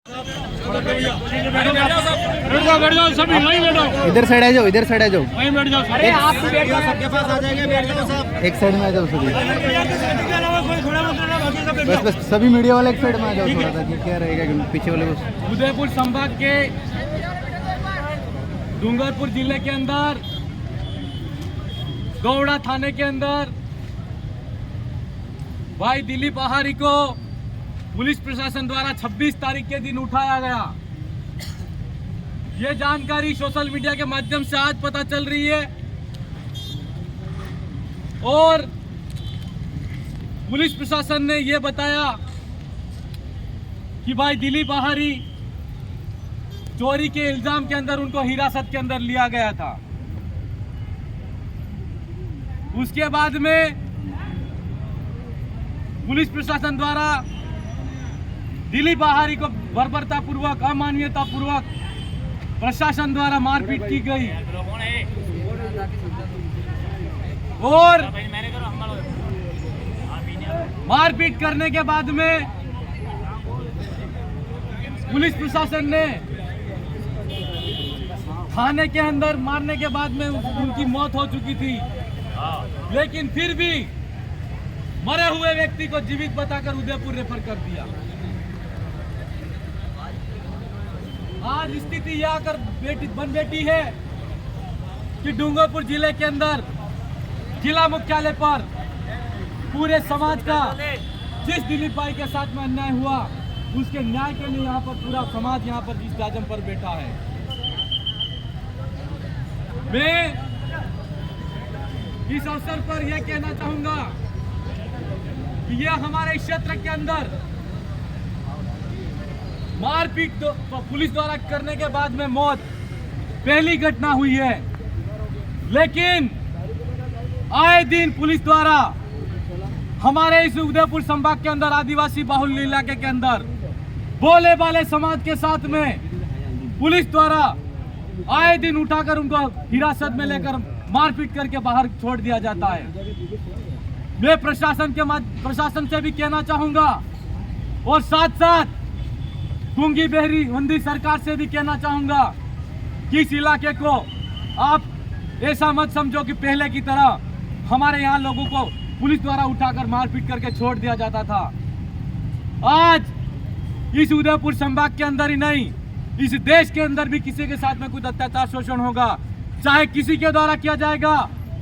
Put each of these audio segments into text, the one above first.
सभी वहीं बैठो, इधर साइड आ जाओ, इधर साइड आ जाओ, वहीं बैठ जाओ। अरे आप भी बैठ जाओ, सबके पास आ जाएंगे, बैठ जाओ सब। एक साइड में आ जाओ सभी। बस बस सभी मीडिया वाले एक साइड में आ जाओ थोड़ा सा, कि क्या रहेगा कि पीछे वाले को। उदयपुर संभाग के डूंगरपुर जिले के अंदर गौड़ा थाने के अंदर भाई दिलीप आहारी को पुलिस प्रशासन द्वारा 26 तारीख के दिन उठाया गया। ये जानकारी सोशल मीडिया के माध्यम से आज पता चल रही है और पुलिस प्रशासन ने यह बताया कि भाई दिलीप आहारी चोरी के इल्जाम के अंदर उनको हिरासत के अंदर लिया गया था। उसके बाद में पुलिस प्रशासन द्वारा दिलीप आहारी को बर्बरतापूर्वक, अमानवीयतापूर्वक प्रशासन द्वारा मारपीट की गई और मारपीट करने के बाद में पुलिस प्रशासन ने थाने के अंदर मारने के बाद में उनकी मौत हो चुकी थी, लेकिन फिर भी मरे हुए व्यक्ति को जीवित बताकर उदयपुर रेफर कर दिया। आज स्थिति यह आकर बन बैठी है कि डूंगरपुर जिले के अंदर जिला मुख्यालय पर पूरे समाज का जिस दिलीप भाई के साथ में अन्याय हुआ उसके न्याय के लिए यहाँ पर पूरा समाज यहाँ पर जिस जाजम पर बैठा है। मैं इस अवसर पर यह कहना चाहूंगा कि यह हमारे क्षेत्र के अंदर मारपीट पुलिस द्वारा करने के बाद में मौत पहली घटना हुई है, लेकिन आए दिन पुलिस द्वारा हमारे इस उदयपुर संभाग के अंदर आदिवासी बाहुल्य इलाके के अंदर बोले वाले समाज के साथ में पुलिस द्वारा आए दिन उठाकर उनको हिरासत में लेकर मारपीट करके बाहर छोड़ दिया जाता है। मैं प्रशासन से भी कहना चाहूंगा और साथ साथ गूंगी बहरी हिंदी सरकार से भी कहना चाहूंगा कि इस इलाके को आप ऐसा मत समझो कि पहले की तरह हमारे यहाँ लोगों को पुलिस द्वारा उठाकर मारपीट करके छोड़ दिया जाता था। आज इस उदयपुर संभाग के अंदर ही नहीं, इस देश के अंदर भी किसी के साथ में कुछ अत्याचार शोषण होगा, चाहे किसी के द्वारा किया जाएगा,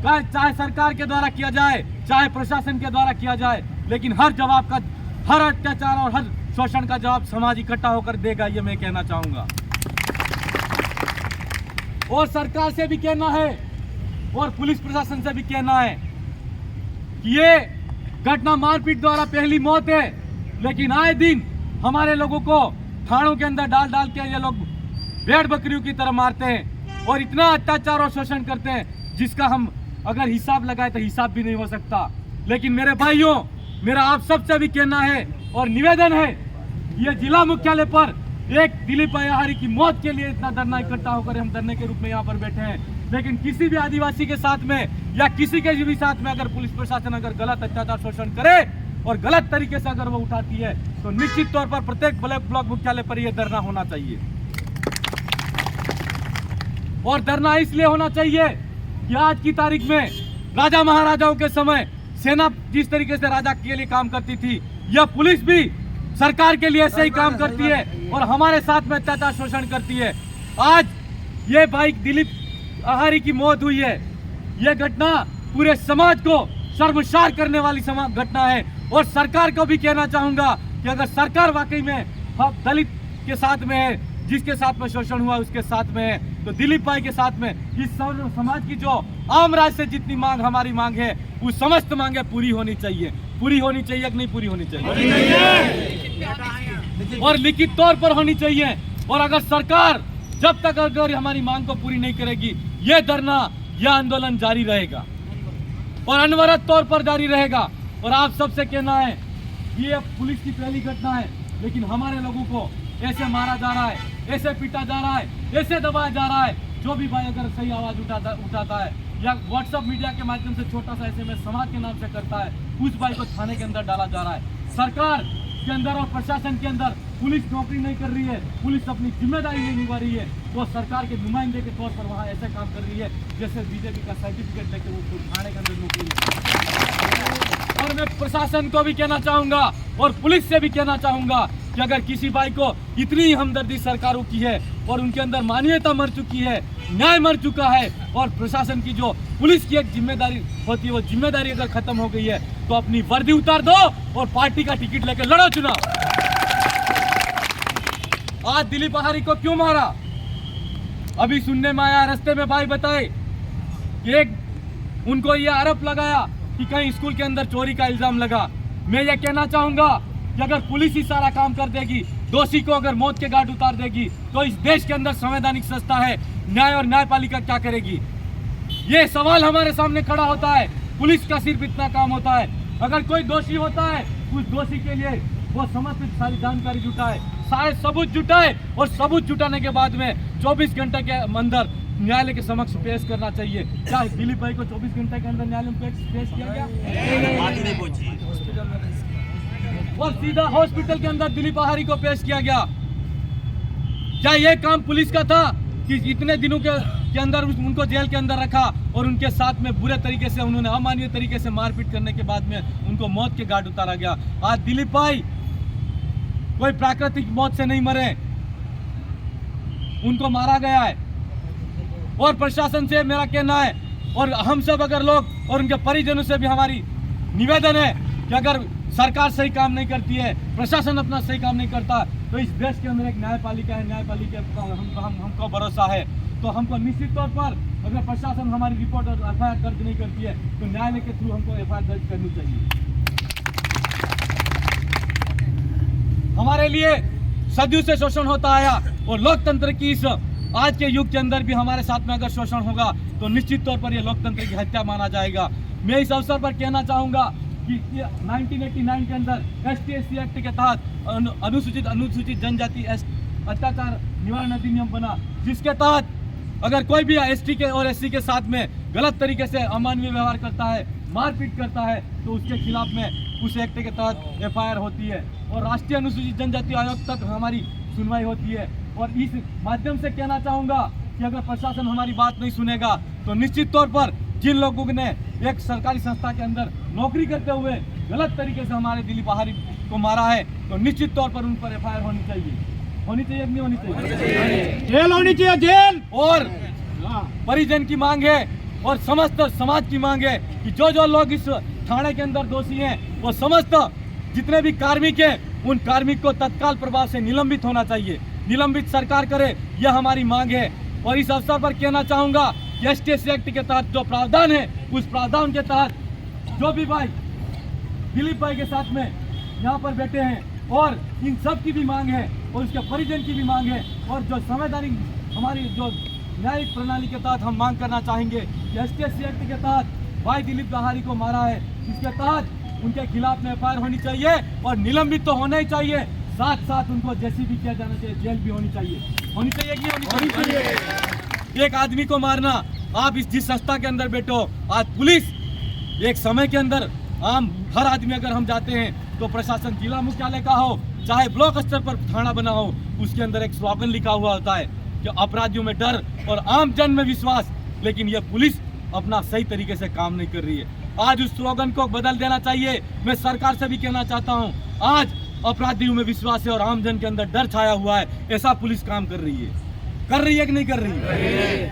चाहे सरकार के द्वारा किया जाए, चाहे प्रशासन के द्वारा किया जाए, लेकिन हर जवाब का, हर अत्याचार और हर शोषण का जवाब समाज इकट्ठा होकर देगा, ये मैं कहना चाहूंगा। और सरकार से भी कहना है और पुलिस प्रशासन से भी कहना है कि ये घटना मारपीट द्वारा पहली मौत है, लेकिन आए दिन हमारे लोगों को थानों के अंदर डाल डाल के ये लोग भेड़ बकरियों की तरह मारते हैं और इतना अत्याचार और शोषण करते हैं जिसका हम अगर हिसाब लगाए तो हिसाब भी नहीं हो सकता। लेकिन मेरे भाइयों, मेरा आप सबसे भी कहना है और निवेदन है, ये जिला मुख्यालय पर एक दिलीप आहारी की मौत के लिए इतना धरना इकट्ठा होकर हम धरने के रूप में यहाँ पर बैठे हैं, लेकिन किसी भी आदिवासी के साथ में या किसी के भी साथ में अगर पुलिस प्रशासन अगर गलत अत्याचार शोषण करे और गलत तरीके से अगर वो उठाती है तो निश्चित तौर पर प्रत्येक ब्लॉक मुख्यालय पर यह धरना होना चाहिए। और धरना इसलिए होना चाहिए कि आज की तारीख में राजा महाराजाओं के समय सेना जिस तरीके से राजा के लिए काम करती थी, यह पुलिस भी सरकार के लिए ऐसे ही काम करती है और हमारे साथ में अत्याचार शोषण करती है। आज ये भाई दिलीप आहारी की मौत हुई है, यह घटना पूरे समाज को शर्मसार करने वाली घटना है और सरकार को भी कहना चाहूंगा कि अगर सरकार वाकई में दलित के साथ में है, जिसके साथ में शोषण हुआ उसके साथ में है, तो दिलीप भाई के साथ में इस समाज की जो आम राज से जितनी मांग हमारी मांग है वो समस्त मांगे पूरी होनी चाहिए। पूरी होनी चाहिए कि नहीं पूरी होनी चाहिए? और लिखित तौर पर होनी चाहिए। और अगर सरकार जब तक अगर हमारी मांग को पूरी नहीं करेगी, यह धरना, यह आंदोलन जारी रहेगा और अनवरत तौर पर जारी रहेगा। और आप सबसे कहना है, ये पुलिस की पहली घटना है, लेकिन हमारे लोगों को ऐसे मारा जा रहा है, ऐसे पीटा जा रहा है, ऐसे दबाया जा रहा है। जो भी भाई अगर सही आवाज उठाता है या व्हाट्सएप मीडिया के माध्यम से छोटा सा SMS समाज के नाम से करता है, उस भाई को थाने के अंदर डाला जा रहा है। सरकार के अंदर और प्रशासन के अंदर पुलिस नौकरी नहीं कर रही है, पुलिस अपनी जिम्मेदारी नहीं निभा रही है, वो सरकार के नुमाइंदे के तौर पर वहाँ ऐसा काम कर रही है जैसे बीजेपी का सर्टिफिकेट लेके वो थाने के अंदर नौकरी है। और मैं प्रशासन को भी कहना चाहूंगा और पुलिस से भी कहना चाहूंगा कि अगर किसी भाई को इतनी हमदर्दी सरकारों की है और उनके अंदर मानवीयता मर चुकी है, न्याय मर चुका है और प्रशासन की जो पुलिस की एक जिम्मेदारी होती है वो जिम्मेदारी अगर खत्म हो गई है तो अपनी वर्दी उतार दो और पार्टी का टिकट लेकर लड़ो चुनाव। आज दिलीप बहारी को क्यों मारा? अभी सुनने में आया, रास्ते में भाई बताए कि एक उनको ये आरोप लगाया कि कहीं स्कूल के अंदर चोरी का इल्जाम लगा। मैं ये कहना चाहूंगा कि अगर पुलिस ही सारा काम कर देगी, दोषी को अगर मौत के घाट उतार देगी, तो इस देश के अंदर संवैधानिक संस्था है न्याय और न्यायपालिका क्या करेगी? ये सवाल हमारे सामने खड़ा होता है। पुलिस का सिर्फ इतना काम होता है, अगर कोई दोषी होता है उस दोषी के लिए वो समस्त सारी जानकारी जुटाए, सारे सबूत जुटाए और सबूत जुटाने के बाद में 24 घंटे के अंदर न्यायालय के समक्ष पेश करना चाहिए। क्या दिलीप भाई को 24 घंटे के अंदर न्यायालय में पेश किया गया? और सीधा हॉस्पिटल के अंदर दिलीप बहारी को पेश किया गया। क्या ये काम पुलिस का था कि इतने दिनों के अंदर उनको जेल के अंदर रखा और उनके साथ में बुरे तरीके से उन्होंने अमानवीय तरीके से मारपीट करने के बाद में उनको मौत के घाट उतारा गया? आज दिलीप भाई कोई प्राकृतिक मौत से नहीं मरे, उनको मारा गया है। और प्रशासन से मेरा कहना है और हम सब अगर लोग और उनके परिजनों से भी हमारी निवेदन है कि अगर सरकार सही काम नहीं करती है, प्रशासन अपना सही काम नहीं करता, तो इस देश के अंदर एक न्यायपालिका है, न्यायपालिका हमको भरोसा है। तो हमको निश्चित तौर पर अगर प्रशासन हमारी रिपोर्ट और एफआईआर दर्ज नहीं करती है तो न्यायालय के थ्रू हमको एफआईआर दर्ज करनी चाहिए। हमारे लिए सदियों से शोषण होता आया और लोकतंत्र की इस आज के युग के अंदर भी हमारे साथ में अगर शोषण होगा तो निश्चित तौर पर यह लोकतंत्र की हत्या माना जाएगा। मैं इस अवसर पर कहना चाहूंगा कि 1989 के अंदर ST/SC एक्ट के तहत अनुसूचित जनजाति अत्याचार निवारण अधिनियम बना, जिसके तहत अगर कोई भी ST के और SC के साथ में गलत तरीके से अमानवीय व्यवहार करता है, मारपीट करता है, तो उसके खिलाफ में उस एक्ट के तहत एफआईआर होती है और राष्ट्रीय अनुसूचित जनजाति आयोग तक हमारी सुनवाई होती है। और इस माध्यम से कहना चाहूँगा कि अगर प्रशासन हमारी बात नहीं सुनेगा तो निश्चित तौर पर जिन लोगों ने एक सरकारी संस्था के अंदर नौकरी करते हुए गलत तरीके से हमारे दिलीप बहारी को मारा है तो निश्चित तौर पर उन पर एफआईआर होनी चाहिए कि नहीं होनी चाहिए? जेल होनी चाहिए, जेल। और परिजन की मांग है और समस्त समाज की मांग है कि जो जो लोग इस थाने के अंदर दोषी हैं वो समस्त जितने भी कार्मिक हैं उन कार्मिक को तत्काल प्रभाव से निलंबित होना चाहिए, निलंबित सरकार करे, यह हमारी मांग है। और इस अवसर पर कहना चाहूंगा कि ST/SC एक्ट के तहत जो प्रावधान है उस प्रावधान के तहत जो भी भाई दिलीप भाई के साथ में यहाँ पर बैठे हैं और इन सब की भी मांग है और उसके परिजन की भी मांग है और जो संवैधानिक हमारी जो न्यायिक प्रणाली के तहत हम मांग करना चाहेंगे कि ST/SC एक्ट के तहत भाई दिलीप बहारी को मारा है, इसके तहत उनके खिलाफ में एफआईआर होनी चाहिए और निलंबित तो होना ही चाहिए, साथ साथ उनको जैसी भी किया जाना चाहिए, जेल भी होनी चाहिए कि नहीं होनी चाहिए? एक आदमी को मारना, आप इस जिस संस्था के अंदर बैठो, आज पुलिस एक समय के अंदर आम हर आदमी अगर हम जाते हैं तो प्रशासन जिला मुख्यालय का हो चाहे ब्लॉक स्तर पर थाना बना हो, उसके अंदर एक स्लोगन लिखा हुआ होता है कि अपराधियों में डर और आम जन में विश्वास, लेकिन यह पुलिस अपना सही तरीके से काम नहीं कर रही है। आज उस स्लोगन को बदल देना चाहिए। मैं सरकार से भी कहना चाहता हूं, आज अपराधियों में विश्वास है और आम जन के अंदर डर छाया हुआ है, ऐसा पुलिस काम कर रही है कि नहीं कर रही है?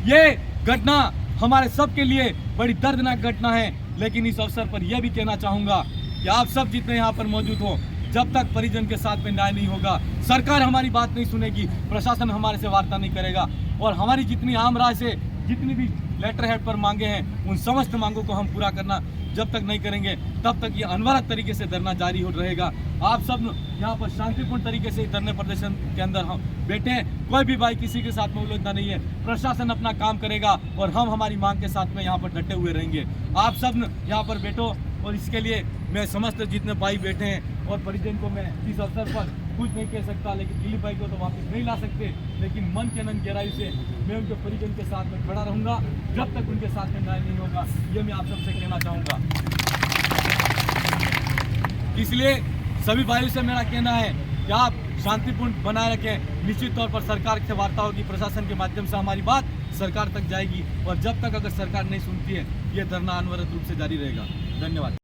ये घटना हमारे सबके लिए बड़ी दर्दनाक घटना है, लेकिन इस अवसर पर यह भी कहना चाहूंगा कि आप सब जितने यहाँ पर मौजूद हो, जब तक परिजन के साथ में न्याय नहीं होगा, सरकार हमारी बात नहीं सुनेगी, प्रशासन हमारे से वार्ता नहीं करेगा और हमारी जितनी आम राय से जितनी भी लेटर हेड पर मांगे हैं उन समस्त मांगों को हम पूरा करना जब तक नहीं करेंगे तब तक ये अनवरत तरीके से धरना जारी हो रहेगा। आप सब यहाँ पर शांतिपूर्ण तरीके से धरने प्रदर्शन के अंदर हम बैठे हैं, कोई भी भाई किसी के साथ में उलझना नहीं है, प्रशासन अपना काम करेगा और हम हमारी मांग के साथ में यहाँ पर डटे हुए रहेंगे। आप सब यहाँ पर बैठो और इसके लिए मैं समस्त जितने भाई बैठे हैं और परिजन को मैं इस अवसर पर कुछ नहीं कह सकता, लेकिन दिलीप भाई को तो वापस नहीं ला सकते, लेकिन मन के अनंत गहराई से मैं उनके परिजन के साथ में खड़ा रहूंगा जब तक उनके साथ में न्याय नहीं होगा, ये मैं आप सबसे कहना चाहूँगा। इसलिए सभी भाइयों से मेरा कहना है कि आप शांतिपूर्ण बनाए रखें। निश्चित तौर पर सरकार से वार्ता होगी, प्रशासन के माध्यम से हमारी बात सरकार तक जाएगी और जब तक अगर सरकार नहीं सुनती है ये धरना अनवरत रूप से जारी रहेगा। धन्यवाद।